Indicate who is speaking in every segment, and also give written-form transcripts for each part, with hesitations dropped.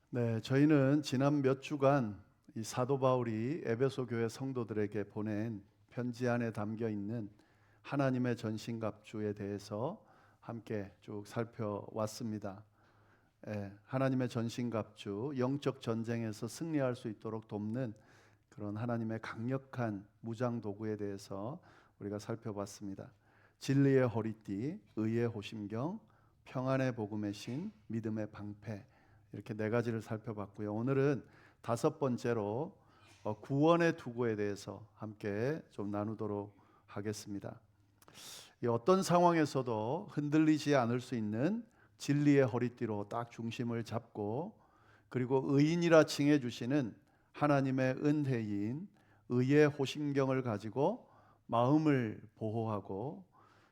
Speaker 1: 네, 저희는 지난 몇 주간 이 사도 바울이 에베소 교회 성도들에게 보낸 편지 안에 담겨 있는 하나님의 전신갑주에 대해서 함께 쭉 살펴왔습니다. 하나님의 전신갑주, 영적 전쟁에서 승리할 수 있도록 돕는 그런 하나님의 강력한 무장 도구에 대해서 우리가 살펴봤습니다. 진리의 허리띠, 의의 호심경, 평안의 복음의 신, 믿음의 방패, 이렇게 네 가지를 살펴봤고요. 오늘은 다섯 번째로 구원의 투구에 대해서 함께 좀 나누도록 하겠습니다. 어떤 상황에서도 흔들리지 않을 수 있는 진리의 허리띠로 딱 중심을 잡고, 그리고 의인이라 칭해 주시는 하나님의 은혜인 의의 호심경을 가지고 마음을 보호하고,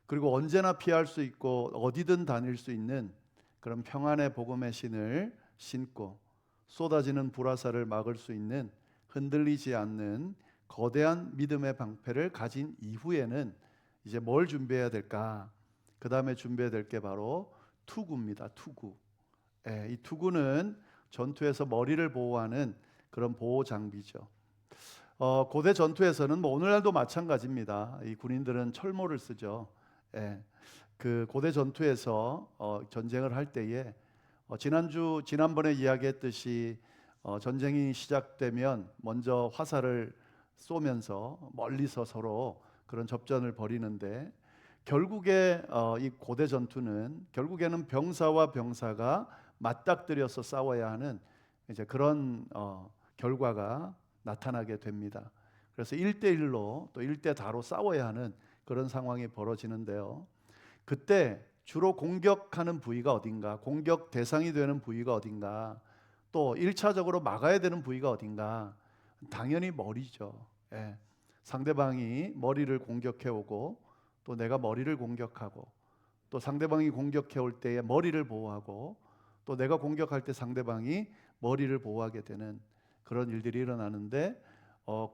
Speaker 1: 그리고 언제나 피할 수 있고 어디든 다닐 수 있는 그런 평안의 복음의 신을 신고, 쏟아지는 불화살을 막을 수 있는 흔들리지 않는 거대한 믿음의 방패를 가진 이후에는 이제 뭘 준비해야 될까? 그 다음에 준비해야 될 게 바로 투구입니다. 투구. 이 투구는 전투에서 머리를 보호하는 그런 보호 장비죠. 고대 전투에서는 오늘날도 마찬가지입니다. 이 군인들은 철모를 쓰죠. 그 고대 전투에서 전쟁을 할 때에 지난번에 이야기했듯이 전쟁이 시작되면 먼저 화살을 쏘면서 멀리서 서로 그런 접전을 벌이는데, 결국에 이 고대 전투는 결국에는 병사와 병사가 맞닥뜨려서 싸워야 하는 이제 그런 결과가 나타나게 됩니다. 그래서 1대1로 또 1대4로 싸워야 하는 그런 상황이 벌어지는데요. 그때 주로 공격하는 부위가 어딘가, 공격 대상이 되는 부위가 어딘가, 또 1차적으로 막아야 되는 부위가 어딘가, 당연히 머리죠. 상대방이 머리를 공격해 오고, 또 내가 머리를 공격하고, 또 상대방이 공격해 올 때에 머리를 보호하고, 또 내가 공격할 때 상대방이 머리를 보호하게 되는 그런 일들이 일어나는데,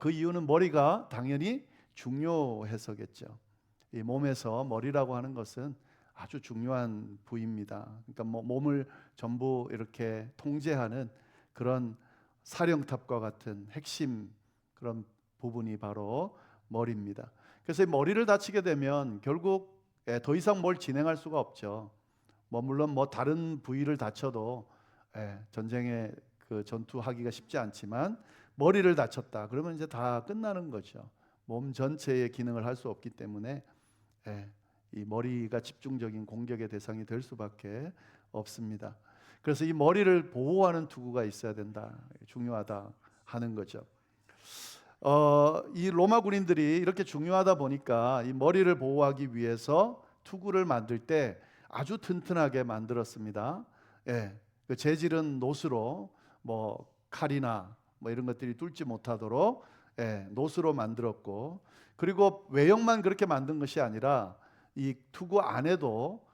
Speaker 1: 그 이유는 머리가 당연히 중요해서겠죠. 이 몸에서 머리라고 하는 것은 아주 중요한 부위입니다. 그러니까 몸을 전부 이렇게 통제하는 그런 사령탑과 같은 핵심 그런 부분이 바로 머리입니다. 그래서 이 머리를 다치게 되면 결국 더 이상 뭘 진행할 수가 없죠. 물론 다른 부위를 다쳐도 전쟁에 그 전투하기가 쉽지 않지만, 머리를 다쳤다 그러면 이제 다 끝나는 거죠. 몸 전체의 기능을 할 수 없기 때문에 이 머리가 집중적인 공격의 대상이 될 수밖에 없습니다. 그래서 이 머리를 보호하는 투구가 있어야 된다, 중요하다 하는 거죠. 이 로마 군인들이 이렇게 중요하다 보니까 이 머리를 보호하기 위해서 투구를 만들 때 아주 튼튼하게 만들었습니다. 그 재질은 노스로 칼이나 이런 것들이 뚫지 못하도록 노스로 만들었고, 그리고 외형만 그렇게 만든 것이 아니라 이 투구 안에도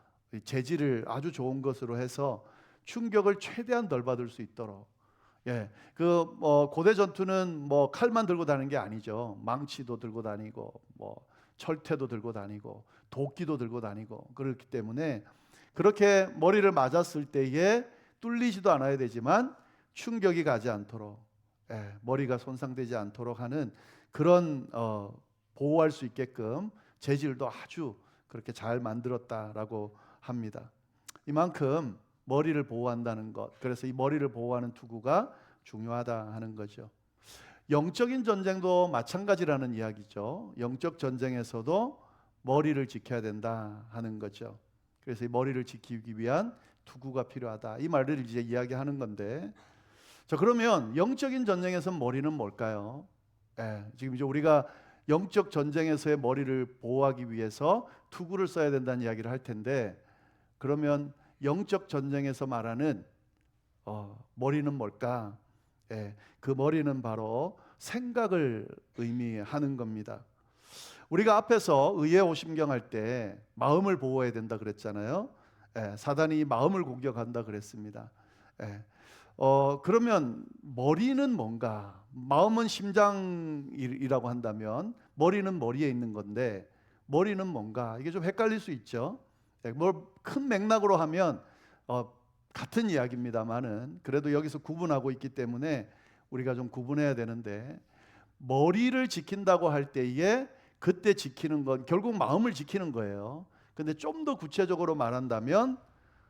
Speaker 1: 재질을 아주 좋은 것으로 해서 충격을 최대한 덜 받을 수 있도록. 고대 전투는 칼만 들고 다니는 게 아니죠. 망치도 들고 다니고, 철퇴도 들고 다니고, 도끼도 들고 다니고, 그렇기 때문에 그렇게 머리를 맞았을 때에 뚫리지도 않아야 되지만 충격이 가지 않도록, 머리가 손상되지 않도록 하는 그런 보호할 수 있게끔 재질도 아주 그렇게 잘 만들었다라고 합니다. 이만큼 머리를 보호한다는 것, 그래서 이 머리를 보호하는 투구가 중요하다 하는 거죠. 영적인 전쟁도 마찬가지라는 이야기죠. 영적 전쟁에서도 머리를 지켜야 된다 하는 거죠. 그래서 이 머리를 지키기 위한 투구가 필요하다, 이 말을 이제 이야기하는 건데, 자, 그러면 영적인 전쟁에서 머리는 뭘까요? 지금 이제 우리가 영적 전쟁에서의 머리를 보호하기 위해서 투구를 써야 된다는 이야기를 할 텐데, 그러면 영적 전쟁에서 말하는 머리는 뭘까? 그 머리는 바로 생각을 의미하는 겁니다. 우리가 앞에서 의의 오심경 할 때 마음을 보호해야 된다 그랬잖아요. 사단이 마음을 공격한다 그랬습니다. 그러면 머리는 뭔가? 마음은 심장이라고 한다면 머리는 머리에 있는 건데, 머리는 뭔가? 이게 좀 헷갈릴 수 있죠. 큰 맥락으로 하면 같은 이야기입니다만은 그래도 여기서 구분하고 있기 때문에 우리가 좀 구분해야 되는데, 머리를 지킨다고 할 때에 그때 지키는 건 결국 마음을 지키는 거예요. 근데 좀 더 구체적으로 말한다면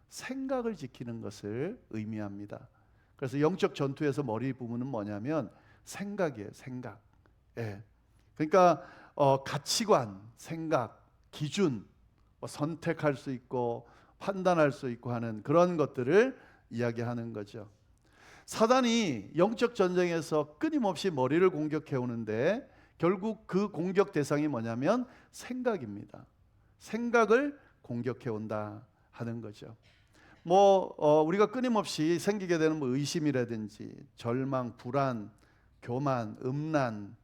Speaker 1: 생각을 지키는 것을 의미합니다. 그래서 영적 전투에서 머리 부분은 뭐냐면 생각이에요. 생각. 예. 그러니까 가치관, 생각, 기준, 선택할 수 있고 판단할 수 있고 하는 그런 것들을 이야기하는 거죠. 사단이 영적 전쟁에서 끊임없이 머리를 공격해 오는데 결국 그 공격 대상이 뭐냐면 생각입니다. 생각을 공격해 온다 하는 거죠. 우리가 끊임없이 생기게 되는 의심이라든지 절망, 불안, 교만, 음란,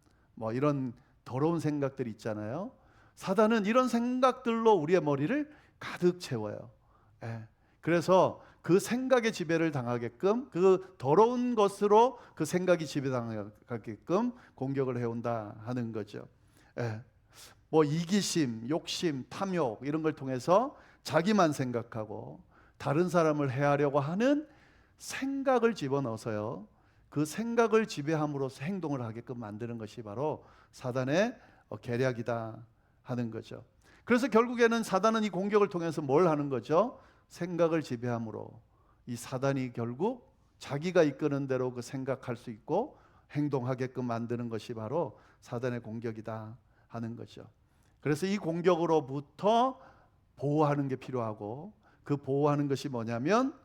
Speaker 1: 이런 더러운 생각들이 있잖아요. 사단은 이런 생각들로 우리의 머리를 가득 채워요. 예. 그래서 그 생각의 지배를 당하게끔, 그 더러운 것으로 그 생각이 지배당하게끔 공격을 해온다 하는 거죠. 예. 이기심, 욕심, 탐욕 이런 걸 통해서 자기만 생각하고 다른 사람을 해하려고 하는 생각을 집어넣어서요, 그 생각을 지배함으로써 행동을 하게끔 만드는 것이 바로 사단의 계략이다 하는 거죠. 그래서 결국에는 사단은 이 공격을 통해서 뭘 하는 거죠? 생각을 지배함으로 이 사단이 결국 자기가 이끄는 대로 그 생각할 수 있고 행동하게끔 만드는 것이 바로 사단의 공격이다 하는 거죠. 그래서 이 공격으로부터 보호하는 게 필요하고, 그 보호하는 것이 뭐냐면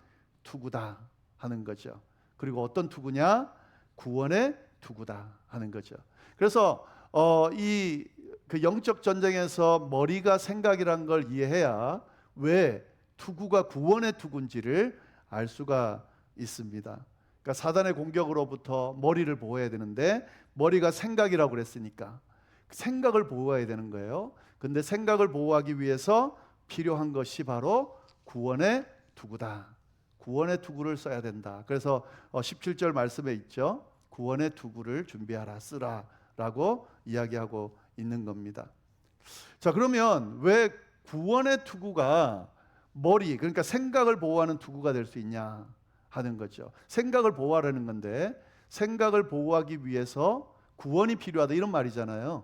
Speaker 1: 투구다 하는 거죠. 그리고 어떤 투구냐? 구원의 투구다 하는 거죠. 그래서 그 영적 전쟁에서 머리가 생각이란 걸 이해해야 왜 투구가 구원의 투구인지를 알 수가 있습니다. 그러니까 사단의 공격으로부터 머리를 보호해야 되는데 머리가 생각이라고 그랬으니까 생각을 보호해야 되는 거예요. 근데 생각을 보호하기 위해서 필요한 것이 바로 구원의 투구다. 구원의 투구를 써야 된다. 그래서 17절 말씀에 있죠. 구원의 투구를 준비하라, 쓰라 라고 이야기하고 있는 겁니다. 자, 그러면 왜 구원의 투구가 머리, 그러니까 생각을 보호하는 투구가 될 수 있냐 하는 거죠. 생각을 보호하라는 건데 생각을 보호하기 위해서 구원이 필요하다 이런 말이잖아요.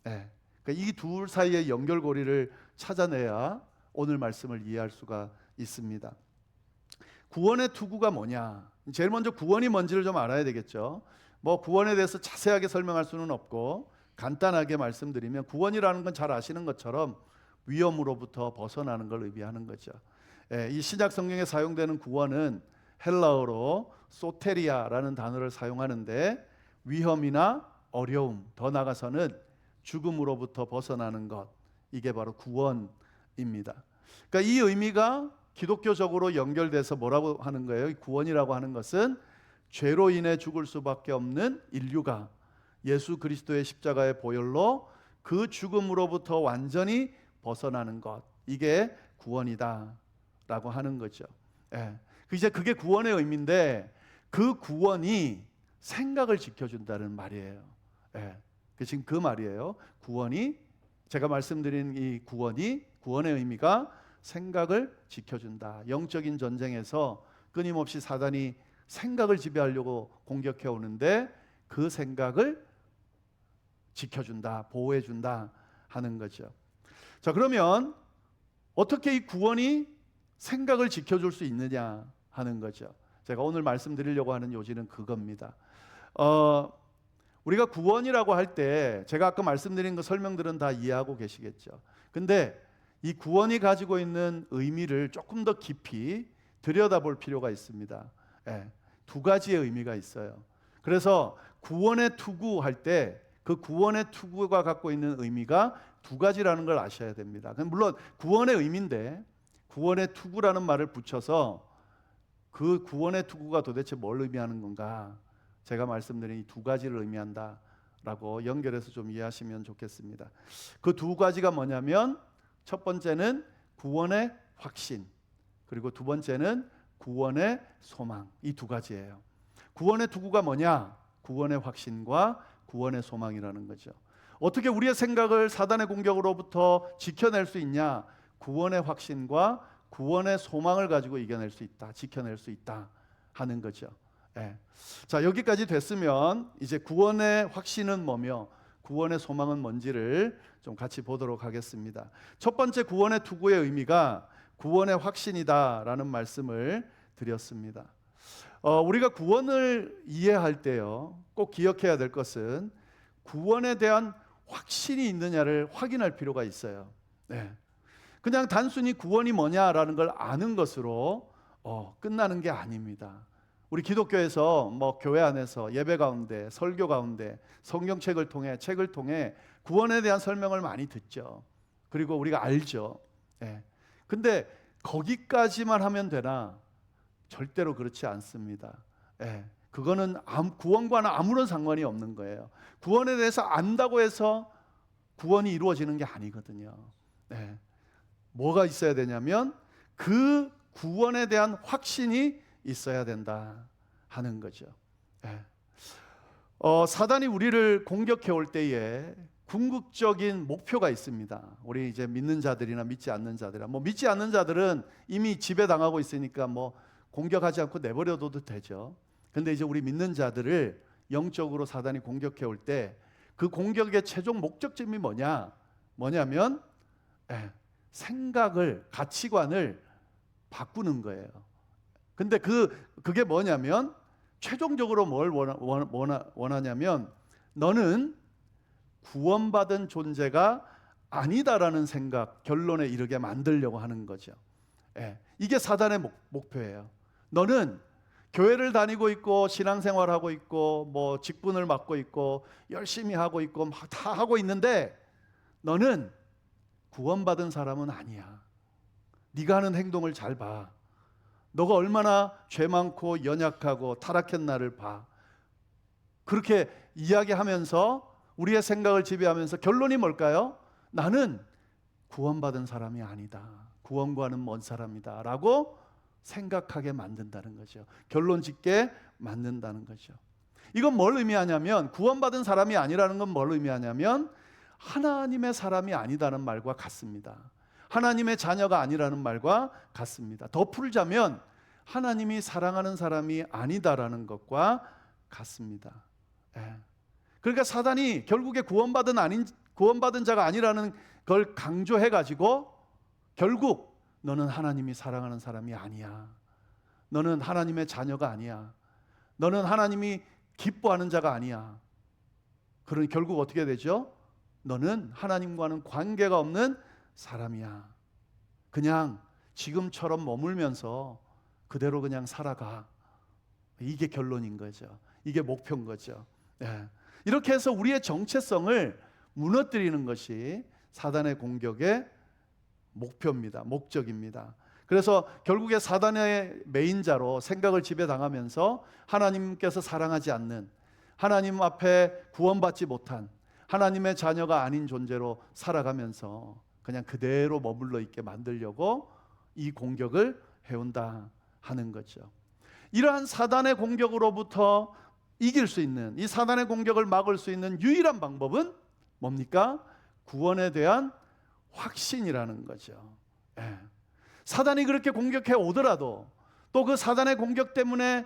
Speaker 1: 네. 그러니까 이 둘 사이의 연결고리를 찾아내야 오늘 말씀을 이해할 수가 있습니다. 구원의 투구가 뭐냐? 제일 먼저 구원이 뭔지를 좀 알아야 되겠죠. 구원에 대해서 자세하게 설명할 수는 없고 간단하게 말씀드리면, 구원이라는 건 잘 아시는 것처럼 위험으로부터 벗어나는 걸 의미하는 거죠. 이 신약 성경에 사용되는 구원은 헬라어로 소테리아라는 단어를 사용하는데 위험이나 어려움, 더 나아가서는 죽음으로부터 벗어나는 것, 이게 바로 구원입니다. 그러니까 이 의미가 기독교적으로 연결돼서 뭐라고 하는 거예요? 구원이라고 하는 것은 죄로 인해 죽을 수밖에 없는 인류가 예수 그리스도의 십자가의 보혈로 그 죽음으로부터 완전히 벗어나는 것, 이게 구원이다 라고 하는 거죠. 이제 그게 구원의 의미인데 그 구원이 생각을 지켜준다는 말이에요. 지금 그 말이에요. 구원이, 제가 말씀드린 이 구원의 의미가 생각을 지켜준다. 영적인 전쟁에서 끊임없이 사단이 생각을 지배하려고 공격해 오는데 그 생각을 지켜준다, 보호해준다 하는 거죠. 자, 그러면 어떻게 이 구원이 생각을 지켜줄 수 있느냐 하는 거죠. 제가 오늘 말씀드리려고 하는 요지는 그겁니다. 우리가 구원이라고 할 때 제가 아까 말씀드린 그 설명들은 다 이해하고 계시겠죠. 근데 이 구원이 가지고 있는 의미를 조금 더 깊이 들여다볼 필요가 있습니다. 두 가지의 의미가 있어요. 그래서 구원의 투구 할 때 그 구원의 투구가 갖고 있는 의미가 두 가지라는 걸 아셔야 됩니다. 물론 구원의 의미인데 구원의 투구라는 말을 붙여서 그 구원의 투구가 도대체 뭘 의미하는 건가? 제가 말씀드린 이 두 가지를 의미한다라고 연결해서 좀 이해하시면 좋겠습니다. 그 두 가지가 뭐냐면 첫 번째는 구원의 확신, 그리고 두 번째는 구원의 소망, 이 두 가지예요. 구원의 투구가 뭐냐? 구원의 확신과 구원의 소망이라는 거죠. 어떻게 우리의 생각을 사단의 공격으로부터 지켜낼 수 있냐? 구원의 확신과 구원의 소망을 가지고 이겨낼 수 있다, 지켜낼 수 있다 하는 거죠. 예. 자, 여기까지 됐으면 이제 구원의 확신은 뭐며 구원의 소망은 뭔지를 좀 같이 보도록 하겠습니다. 첫 번째 구원의 투구의 의미가 구원의 확신이다라는 말씀을 드렸습니다. 우리가 구원을 이해할 때요, 꼭 기억해야 될 것은 구원에 대한 확신이 있느냐를 확인할 필요가 있어요. 네. 그냥 단순히 구원이 뭐냐라는 걸 아는 것으로 끝나는 게 아닙니다. 우리 기독교에서 교회 안에서 예배 가운데, 설교 가운데, 성경책을 통해, 책을 통해 구원에 대한 설명을 많이 듣죠. 그리고 우리가 알죠. 예. 근데 거기까지만 하면 되나? 절대로 그렇지 않습니다. 예. 그거는 구원과는 아무런 상관이 없는 거예요. 구원에 대해서 안다고 해서 구원이 이루어지는 게 아니거든요. 예. 뭐가 있어야 되냐면 그 구원에 대한 확신이 있어야 된다 하는 거죠. 예. 사단이 우리를 공격해 올 때에 궁극적인 목표가 있습니다. 우리 이제 믿는 자들이나 믿지 않는 자들이나 믿지 않는 자들은 이미 지배당하고 있으니까 공격하지 않고 내버려둬도 되죠. 근데 이제 우리 믿는 자들을 영적으로 사단이 공격해 올 때 그 공격의 최종 목적점이 뭐냐면 생각을, 가치관을 바꾸는 거예요. 근데 그게 뭐냐면 최종적으로 뭘 원하냐면 너는 구원받은 존재가 아니다라는 생각, 결론에 이르게 만들려고 하는 거죠. 이게 사단의 목표예요. 너는 교회를 다니고 있고 신앙생활하고 있고 직분을 맡고 있고 열심히 하고 있고 다 하고 있는데 너는 구원받은 사람은 아니야. 네가 하는 행동을 잘 봐. 너가 얼마나 죄 많고 연약하고 타락했나를 봐. 그렇게 이야기하면서 우리의 생각을 지배하면서 결론이 뭘까요? 나는 구원받은 사람이 아니다. 구원과는 먼 사람이다 라고 생각하게 만든다는 거죠. 결론 짓게 만든다는 거죠. 이건 뭘 의미하냐면, 구원받은 사람이 아니라는 건 뭘 의미하냐면 하나님의 사람이 아니다는 말과 같습니다. 하나님의 자녀가 아니라는 말과 같습니다. 더 풀자면 하나님이 사랑하는 사람이 아니다라는 것과 같습니다. 그러니까 사단이 결국에 구원받은 자가 아니라는 걸 강조해가지고 결국 너는 하나님이 사랑하는 사람이 아니야. 너는 하나님의 자녀가 아니야. 너는 하나님이 기뻐하는 자가 아니야. 그러니 결국 어떻게 되죠? 너는 하나님과는 관계가 없는 사람이야. 그냥 지금처럼 머물면서 그대로 그냥 살아가. 이게 결론인 거죠. 이게 목표인 거죠. 이렇게 해서 우리의 정체성을 무너뜨리는 것이 사단의 공격의 목표입니다. 목적입니다. 그래서 결국에 사단의 메인자로 생각을 지배당하면서 하나님께서 사랑하지 않는, 하나님 앞에 구원받지 못한 하나님의 자녀가 아닌 존재로 살아가면서 그냥 그대로 머물러 있게 만들려고 이 공격을 해온다 하는 거죠. 이러한 사단의 공격으로부터 이길 수 있는, 이 사단의 공격을 막을 수 있는 유일한 방법은 뭡니까? 구원에 대한 확신이라는 거죠. 사단이 그렇게 공격해 오더라도 또 그 사단의 공격 때문에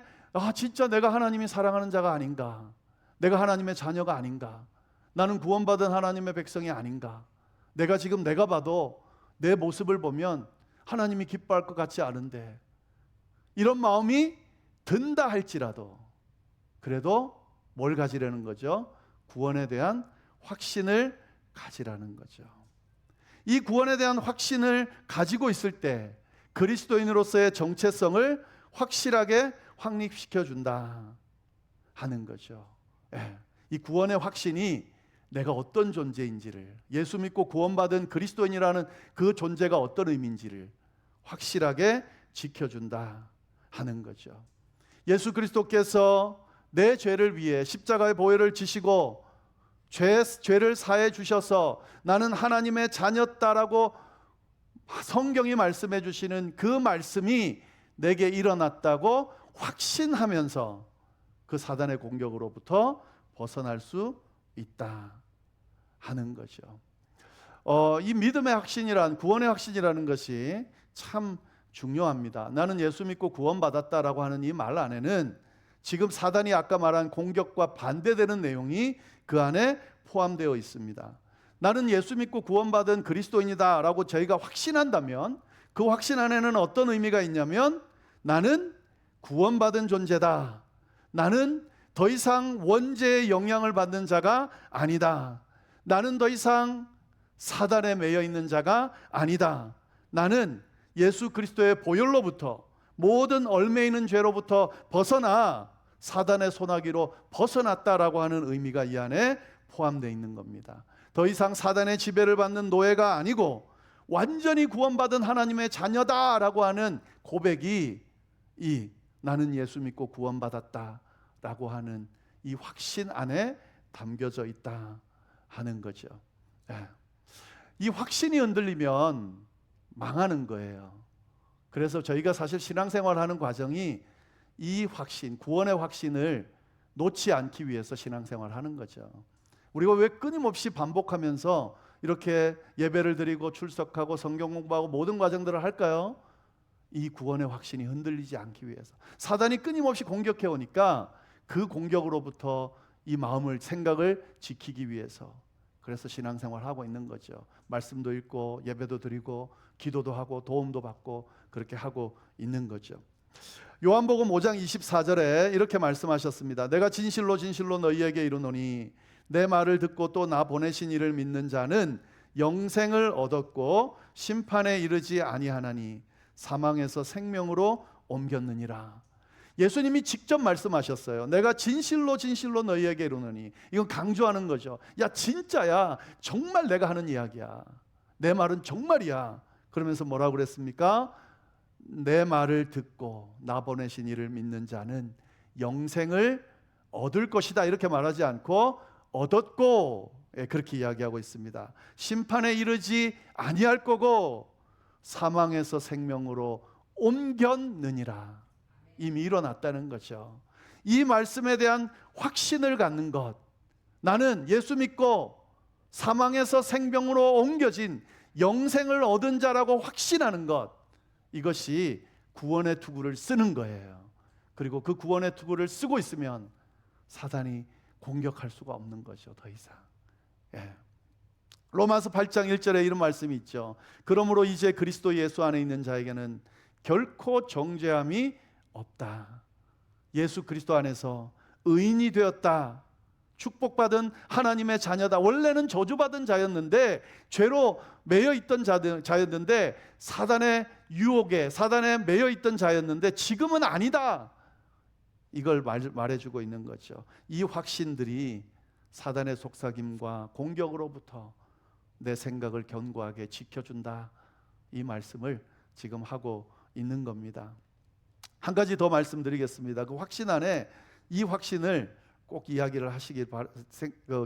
Speaker 1: 진짜 내가 하나님이 사랑하는 자가 아닌가, 내가 하나님의 자녀가 아닌가, 나는 구원받은 하나님의 백성이 아닌가, 내가 봐도 내 모습을 보면 하나님이 기뻐할 것 같지 않은데, 이런 마음이 든다 할지라도 그래도 뭘 가지라는 거죠? 구원에 대한 확신을 가지라는 거죠. 이 구원에 대한 확신을 가지고 있을 때 그리스도인으로서의 정체성을 확실하게 확립시켜 준다 하는 거죠. 이 구원의 확신이 내가 어떤 존재인지를, 예수 믿고 구원받은 그리스도인이라는 그 존재가 어떤 의미인지를 확실하게 지켜준다 하는 거죠. 예수 그리스도께서 내 죄를 위해 십자가의 보혈을 지시고 죄를 사해 주셔서 나는 하나님의 자녀다라고 성경이 말씀해 주시는 그 말씀이 내게 일어났다고 확신하면서 그 사단의 공격으로부터 벗어날 수 있다 하는 거죠. 이 믿음의 확신이란, 구원의 확신이라는 것이 참 중요합니다. 나는 예수 믿고 구원받았다라고 하는 이 말 안에는 지금 사단이 아까 말한 공격과 반대되는 내용이 그 안에 포함되어 있습니다. 나는 예수 믿고 구원받은 그리스도인이다 라고 저희가 확신한다면 그 확신 안에는 어떤 의미가 있냐면 나는 구원받은 존재다. 나는 더 이상 원죄의 영향을 받는 자가 아니다. 나는 더 이상 사단에 매여 있는 자가 아니다. 나는 예수 그리스도의 보혈로부터 모든 얽매 있는 죄로부터 벗어나 사단의 손아귀로 벗어났다라고 하는 의미가 이 안에 포함되어 있는 겁니다. 더 이상 사단의 지배를 받는 노예가 아니고 완전히 구원받은 하나님의 자녀다라고 하는 고백이 이 나는 예수 믿고 구원받았다라고 하는 이 확신 안에 담겨져 있다 하는 거죠. 이 확신이 흔들리면 망하는 거예요. 그래서 저희가 사실 신앙생활하는 과정이 이 확신, 구원의 확신을 놓지 않기 위해서 신앙생활하는 거죠. 우리가 왜 끊임없이 반복하면서 이렇게 예배를 드리고 출석하고 성경 공부하고 모든 과정들을 할까요? 이 구원의 확신이 흔들리지 않기 위해서. 사단이 끊임없이 공격해 오니까 그 공격으로부터 이 마음을, 생각을 지키기 위해서. 그래서 신앙생활을 하고 있는 거죠. 말씀도 읽고 예배도 드리고 기도도 하고 도움도 받고 그렇게 하고 있는 거죠. 요한복음 5장 24절에 이렇게 말씀하셨습니다. 내가 진실로 진실로 너희에게 이르노니 내 말을 듣고 또 나 보내신 이를 믿는 자는 영생을 얻었고 심판에 이르지 아니하나니 사망에서 생명으로 옮겼느니라. 예수님이 직접 말씀하셨어요. 내가 진실로 진실로 너희에게 이르노니. 이건 강조하는 거죠. 야 진짜야. 정말 내가 하는 이야기야. 내 말은 정말이야. 그러면서 뭐라고 그랬습니까? 내 말을 듣고 나 보내신 이를 믿는 자는 영생을 얻을 것이다 이렇게 말하지 않고 얻었고 그렇게 이야기하고 있습니다. 심판에 이르지 아니할 거고 사망에서 생명으로 옮겼느니라. 이미 일어났다는 거죠. 이 말씀에 대한 확신을 갖는 것, 나는 예수 믿고 사망에서 생명으로 옮겨진 영생을 얻은 자라고 확신하는 것, 이것이 구원의 투구를 쓰는 거예요. 그리고 그 구원의 투구를 쓰고 있으면 사단이 공격할 수가 없는 거죠. 더 이상. 로마서 8장 1절에 이런 말씀이 있죠. 그러므로 이제 그리스도 예수 안에 있는 자에게는 결코 정죄함이 없다. 예수 그리스도 안에서 의인이 되었다. 축복받은 하나님의 자녀다. 원래는 저주받은 자였는데 죄로 매여 있던 자였는데 사단의 유혹에 사단에 매여 있던 자였는데 지금은 아니다. 이걸 말해주고 있는 거죠. 이 확신들이 사단의 속삭임과 공격으로부터 내 생각을 견고하게 지켜준다. 이 말씀을 지금 하고 있는 겁니다. 한 가지 더 말씀드리겠습니다. 그 확신 안에 이 확신을 꼭 이야기를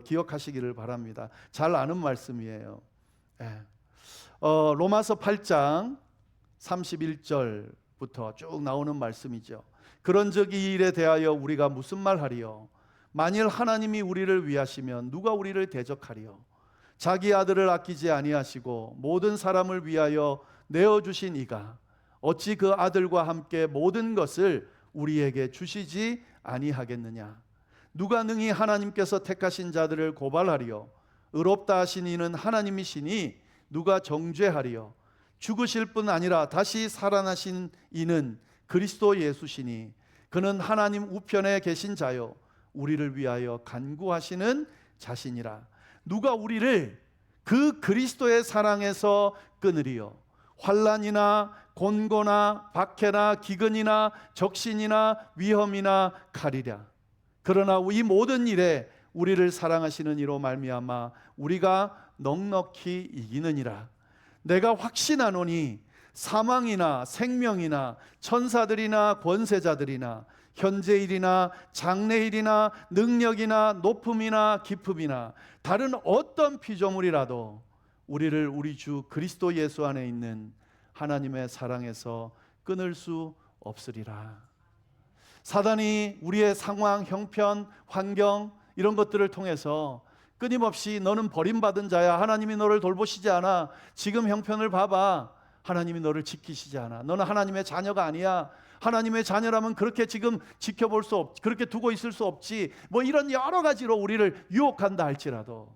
Speaker 1: 기억하시기를 바랍니다. 잘 아는 말씀이에요. 로마서 8장 31절부터 쭉 나오는 말씀이죠. 그런즉 이 일에 대하여 우리가 무슨 말하리요? 만일 하나님이 우리를 위하시면 누가 우리를 대적하리요? 자기 아들을 아끼지 아니하시고 모든 사람을 위하여 내어주신 이가 어찌 그 아들과 함께 모든 것을 우리에게 주시지 아니하겠느냐? 누가 능히 하나님께서 택하신 자들을 고발하리요? 의롭다 하신 이는 하나님이시니 누가 정죄하리요? 죽으실 뿐 아니라 다시 살아나신 이는 그리스도 예수시니 그는 하나님 우편에 계신 자요 우리를 위하여 간구하시는 자신이라. 누가 우리를 그 그리스도의 사랑에서 끊으리요? 환난이나 곤고나 박해나 기근이나 적신이나 위험이나 칼이랴. 그러나 이 모든 일에 우리를 사랑하시는 이로 말미암아 우리가 넉넉히 이기느니라. 내가 확신하노니 사망이나 생명이나 천사들이나 권세자들이나 현재일이나 장래일이나 능력이나 높음이나 깊음이나 다른 어떤 피조물이라도 우리를 우리 주 그리스도 예수 안에 있는 하나님의 사랑에서 끊을 수 없으리라. 사단이 우리의 상황, 형편, 환경 이런 것들을 통해서 끊임없이 너는 버림받은 자야. 하나님이 너를 돌보시지 않아. 지금 형편을 봐봐. 하나님이 너를 지키시지 않아. 너는 하나님의 자녀가 아니야. 하나님의 자녀라면 그렇게 지금 지켜볼 수 없지. 그렇게 두고 있을 수 없지. 뭐 이런 여러 가지로 우리를 유혹한다 할지라도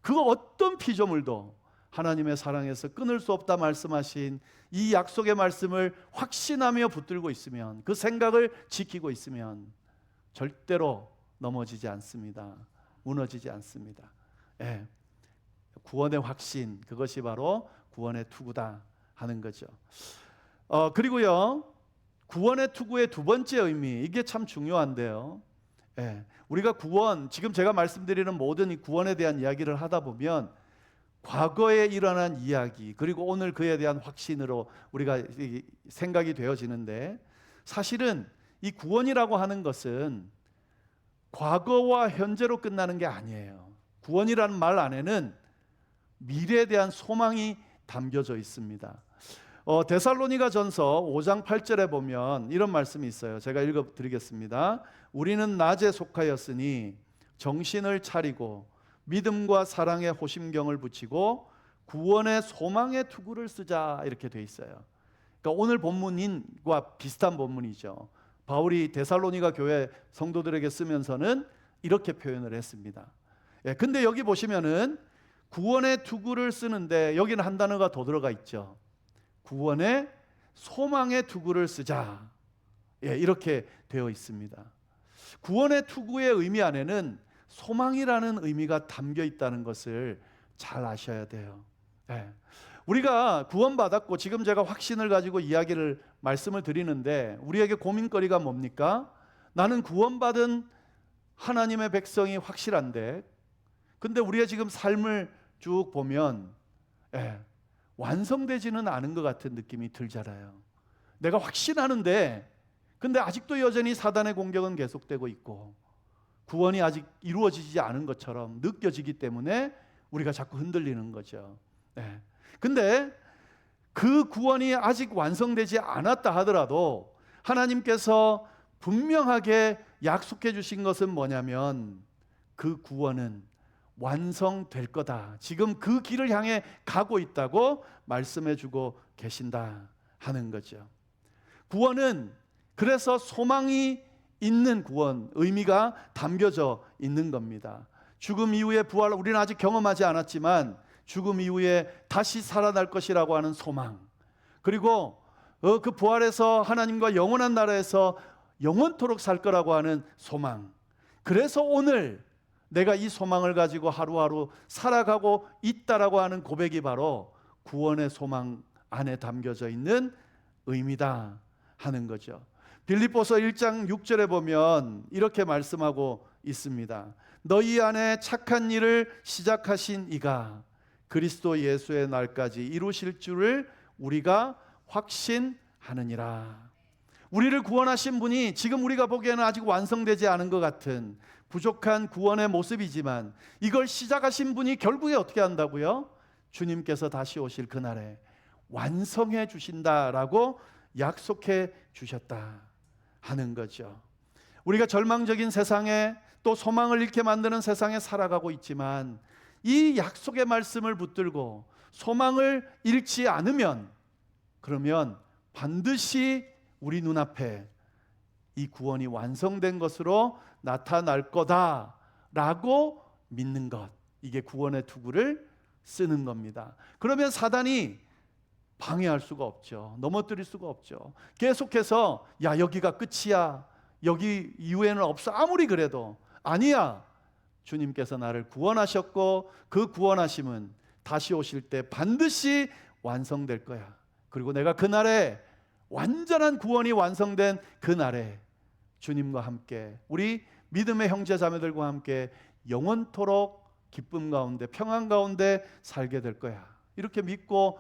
Speaker 1: 그 어떤 피조물도 하나님의 사랑에서 끊을 수 없다 말씀하신 이 약속의 말씀을 확신하며 붙들고 있으면, 그 생각을 지키고 있으면 절대로 넘어지지 않습니다. 무너지지 않습니다. 예. 구원의 확신, 그것이 바로 구원의 투구다 하는 거죠. 그리고요, 구원의 투구의 두 번째 의미, 이게 참 중요한데요. 예. 우리가 구원, 지금 제가 말씀드리는 모든 이 구원에 대한 이야기를 하다 보면 과거에 일어난 이야기, 그리고 오늘 그에 대한 확신으로 우리가 생각이 되어지는데, 사실은 이 구원이라고 하는 것은 과거와 현재로 끝나는 게 아니에요. 구원이라는 말 안에는 미래에 대한 소망이 담겨져 있습니다. 데살로니가전서 5장 8절에 보면 이런 말씀이 있어요. 제가 읽어드리겠습니다. 우리는 낮에 속하였으니 정신을 차리고 믿음과 사랑의 호심경을 붙이고 구원의 소망의 투구를 쓰자, 이렇게 돼 있어요. 그러니까 오늘 본문과 비슷한 본문이죠. 바울이 데살로니가 교회 성도들에게 쓰면서는 이렇게 표현을 했습니다. 근데 여기 보시면은 구원의 투구를 쓰는데 여기는 한 단어가 더 들어가 있죠. 구원의 소망의 투구를 쓰자, 이렇게 되어 있습니다. 구원의 투구의 의미 안에는 소망이라는 의미가 담겨 있다는 것을 잘 아셔야 돼요. 우리가 구원받았고 지금 제가 확신을 가지고 말씀을 드리는데 우리에게 고민거리가 뭡니까? 나는 구원받은 하나님의 백성이 확실한데, 근데 우리의 지금 삶을 쭉 보면 완성되지는 않은 것 같은 느낌이 들잖아요. 내가 확신하는데 근데 아직도 여전히 사단의 공격은 계속되고 있고 구원이 아직 이루어지지 않은 것처럼 느껴지기 때문에 우리가 자꾸 흔들리는 거죠. 근데 그 구원이 아직 완성되지 않았다 하더라도 하나님께서 분명하게 약속해 주신 것은 뭐냐면 그 구원은 완성될 거다. 지금 그 길을 향해 가고 있다고 말씀해 주고 계신다 하는 거죠. 구원은 그래서 소망이 있는 구원, 의미가 담겨져 있는 겁니다. 죽음 이후의 부활, 우리는 아직 경험하지 않았지만 죽음 이후에 다시 살아날 것이라고 하는 소망, 그리고 그 부활에서 하나님과 영원한 나라에서 영원토록 살 거라고 하는 소망. 그래서 오늘 내가 이 소망을 가지고 하루하루 살아가고 있다라고 하는 고백이 바로 구원의 소망 안에 담겨져 있는 의미다 하는 거죠. 빌립보서 1장 6절에 보면 이렇게 말씀하고 있습니다. 너희 안에 착한 일을 시작하신 이가 그리스도 예수의 날까지 이루실 줄을 우리가 확신하느니라. 우리를 구원하신 분이 지금 우리가 보기에는 아직 완성되지 않은 것 같은 부족한 구원의 모습이지만 이걸 시작하신 분이 결국에 어떻게 한다고요? 주님께서 다시 오실 그날에 완성해 주신다라고 약속해 주셨다 하는 거죠. 우리가 절망적인 세상에, 또 소망을 잃게 만드는 세상에 살아가고 있지만 이 약속의 말씀을 붙들고 소망을 잃지 않으면, 그러면 반드시 우리 눈앞에 이 구원이 완성된 것으로 나타날 거다라고 믿는 것, 이게 구원의 투구를 쓰는 겁니다. 그러면 사단이 방해할 수가 없죠. 넘어뜨릴 수가 없죠. 계속해서 야, 여기가 끝이야, 여기 이후에는 없어, 아무리 그래도 아니야, 주님께서 나를 구원하셨고 그 구원하심은 다시 오실 때 반드시 완성될 거야. 그리고 내가 그날에, 완전한 구원이 완성된 그날에 주님과 함께, 우리 믿음의 형제 자매들과 함께 영원토록 기쁨 가운데, 평안 가운데 살게 될 거야. 이렇게 믿고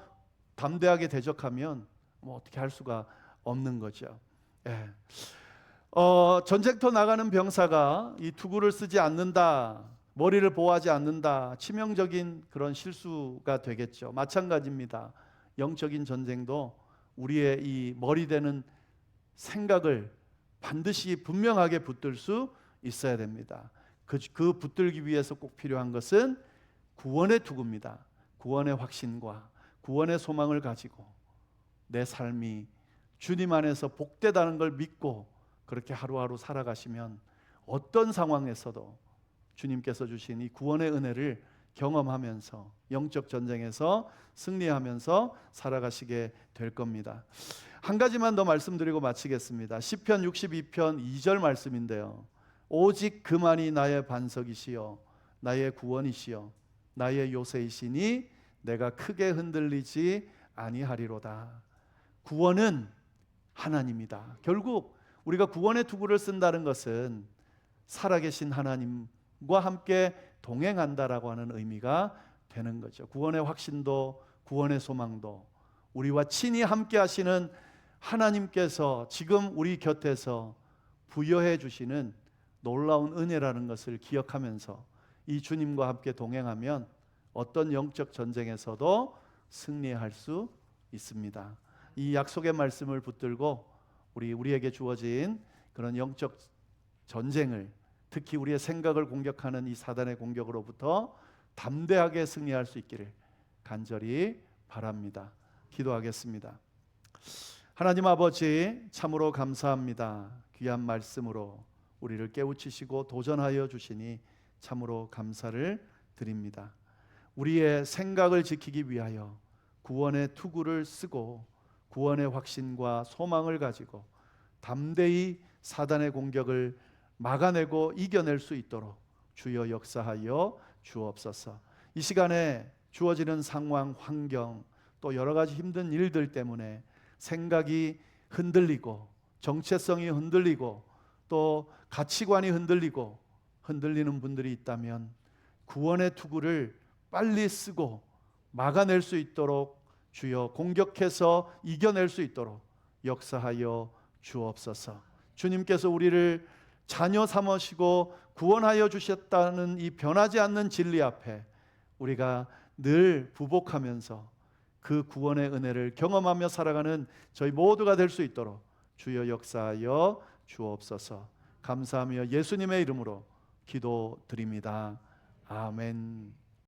Speaker 1: 담대하게 대적하면 뭐 어떻게 할 수가 없는 거죠. 전쟁터 나가는 병사가 이 투구를 쓰지 않는다, 머리를 보호하지 않는다, 치명적인 그런 실수가 되겠죠. 마찬가지입니다. 영적인 전쟁도 우리의 이 머리되는 생각을 반드시 분명하게 붙들 수 있어야 됩니다. 그 붙들기 위해서 꼭 필요한 것은 구원의 투구입니다. 구원의 확신과 구원의 소망을 가지고 내 삶이 주님 안에서 복되다는 걸 믿고 그렇게 하루하루 살아가시면 어떤 상황에서도 주님께서 주신 이 구원의 은혜를 경험하면서 영적 전쟁에서 승리하면서 살아가시게 될 겁니다. 한 가지만 더 말씀드리고 마치겠습니다. 시편 62편 2절 말씀인데요. 오직 그만이 나의 반석이시요 나의 구원이시요 나의 요새이시니 내가 크게 흔들리지 아니하리로다. 구원은 하나님이다. 결국 우리가 구원의 투구를 쓴다는 것은 살아계신 하나님과 함께 동행한다라고 하는 의미가 되는 거죠. 구원의 확신도 구원의 소망도 우리와 친히 함께 하시는 하나님께서 지금 우리 곁에서 부여해 주시는 놀라운 은혜라는 것을 기억하면서 이 주님과 함께 동행하면 어떤 영적 전쟁에서도 승리할 수 있습니다. 이 약속의 말씀을 붙들고 우리에게 주어진 그런 영적 전쟁을, 특히 우리의 생각을 공격하는 이 사단의 공격으로부터 담대하게 승리할 수 있기를 간절히 바랍니다. 기도하겠습니다. 하나님 아버지, 참으로 감사합니다. 귀한 말씀으로 우리를 깨우치시고 도전하여 주시니 참으로 감사를 드립니다. 우리의 생각을 지키기 위하여 구원의 투구를 쓰고 구원의 확신과 소망을 가지고 담대히 사단의 공격을 막아내고 이겨낼 수 있도록 주여 역사하여 주옵소서. 이 시간에 주어지는 상황, 환경, 또 여러 가지 힘든 일들 때문에 생각이 흔들리고 정체성이 흔들리고 또 가치관이 흔들리는 분들이 있다면 구원의 투구를 빨리 쓰고 막아낼 수 있도록 주여 공격해서 이겨낼 수 있도록 역사하여 주옵소서. 주님께서 우리를 자녀 삼으시고 구원하여 주셨다는 이 변하지 않는 진리 앞에 우리가 늘 부복하면서 그 구원의 은혜를 경험하며 살아가는 저희 모두가 될 수 있도록 주여 역사하여 주옵소서. 감사하며 예수님의 이름으로 기도드립니다. 아멘.